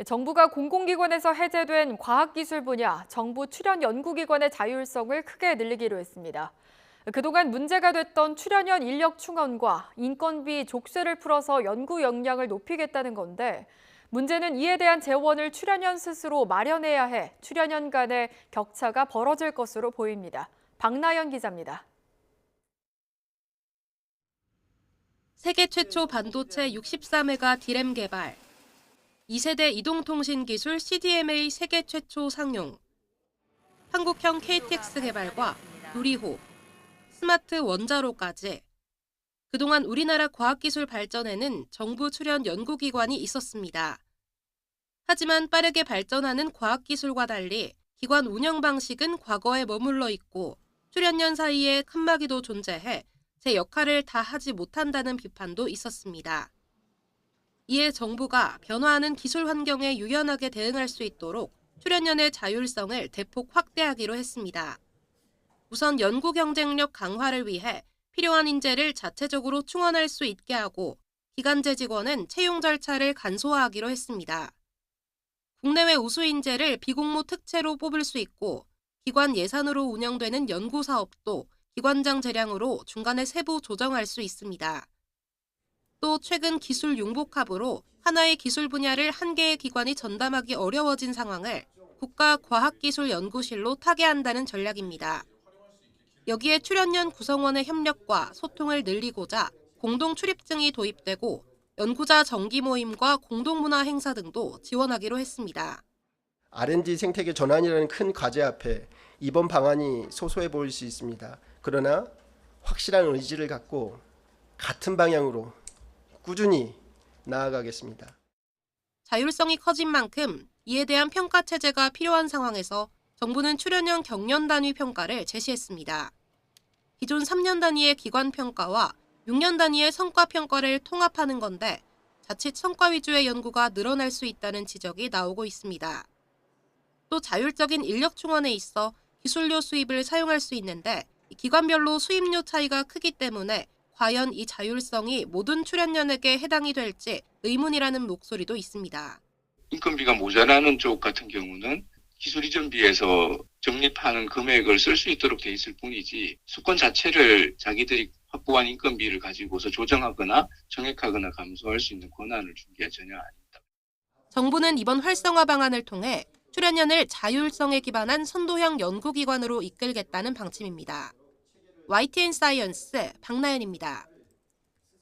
정부가 공공기관에서 해제된 과학기술 분야, 정부 출연 연구기관의 자율성을 크게 늘리기로 했습니다. 그동안 문제가 됐던 출연연 인력 충원과 인건비 족쇄를 풀어서 연구 역량을 높이겠다는 건데, 문제는 이에 대한 재원을 출연연 스스로 마련해야 해 출연연 간의 격차가 벌어질 것으로 보입니다. 박나연 기자입니다. 세계 최초 반도체 64메가 D램 개발, 2세대 이동통신 기술 CDMA 세계 최초 상용, 한국형 KTX 개발과 누리호, 스마트 원자로까지 그동안 우리나라 과학기술 발전에는 정부 출연 연구기관이 있었습니다. 하지만 빠르게 발전하는 과학기술과 달리 기관 운영 방식은 과거에 머물러 있고 출연연 사이에 칸막이도 존재해 제 역할을 다 하지 못한다는 비판도 있었습니다. 이에 정부가 변화하는 기술 환경에 유연하게 대응할 수 있도록 출연연의 자율성을 대폭 확대하기로 했습니다. 우선 연구 경쟁력 강화를 위해 필요한 인재를 자체적으로 충원할 수 있게 하고 기간제 직원은 채용 절차를 간소화하기로 했습니다. 국내외 우수 인재를 비공모 특채로 뽑을 수 있고 기관 예산으로 운영되는 연구 사업도 기관장 재량으로 중간에 세부 조정할 수 있습니다. 또 최근 기술 융복합으로 하나의 기술 분야를 한 개의 기관이 전담하기 어려워진 상황을 국가과학기술연구실로 타개한다는 전략입니다. 여기에 출연연 구성원의 협력과 소통을 늘리고자 공동 출입증이 도입되고 연구자 정기 모임과 공동문화 행사 등도 지원하기로 했습니다. R&D 생태계 전환이라는 큰 과제 앞에 이번 방안이 소소해 보일 수 있습니다. 그러나 확실한 의지를 갖고 같은 방향으로 꾸준히 나아가겠습니다. 자율성이 커진 만큼 이에 대한 평가 체제가 필요한 상황에서 정부는 출연연 경년 단위 평가를 제시했습니다. 기존 3년 단위의 기관 평가와 6년 단위의 성과 평가를 통합하는 건데 자칫 성과 위주의 연구가 늘어날 수 있다는 지적이 나오고 있습니다. 또 자율적인 인력 충원에 있어 기술료 수입을 사용할 수 있는데 기관별로 수입료 차이가 크기 때문에 과연 이 자율성이 모든 출연연에게 해당이 될지 의문이라는 목소리도 있습니다. 인건비가 모자라는 쪽 같은 경우는 기술 이전비에서 적립하는 금액을 쓸 수 있도록 돼 있을 뿐이지 수권 자체를 자기들이 확보한 인건비를 가지고서 조정하거나 정액하거나 감소할 수 있는 권한을 준 게 전혀 아닙니다. 정부는 이번 활성화 방안을 통해 출연연을 자율성에 기반한 선도형 연구기관으로 이끌겠다는 방침입니다. YTN 사이언스 박나연입니다.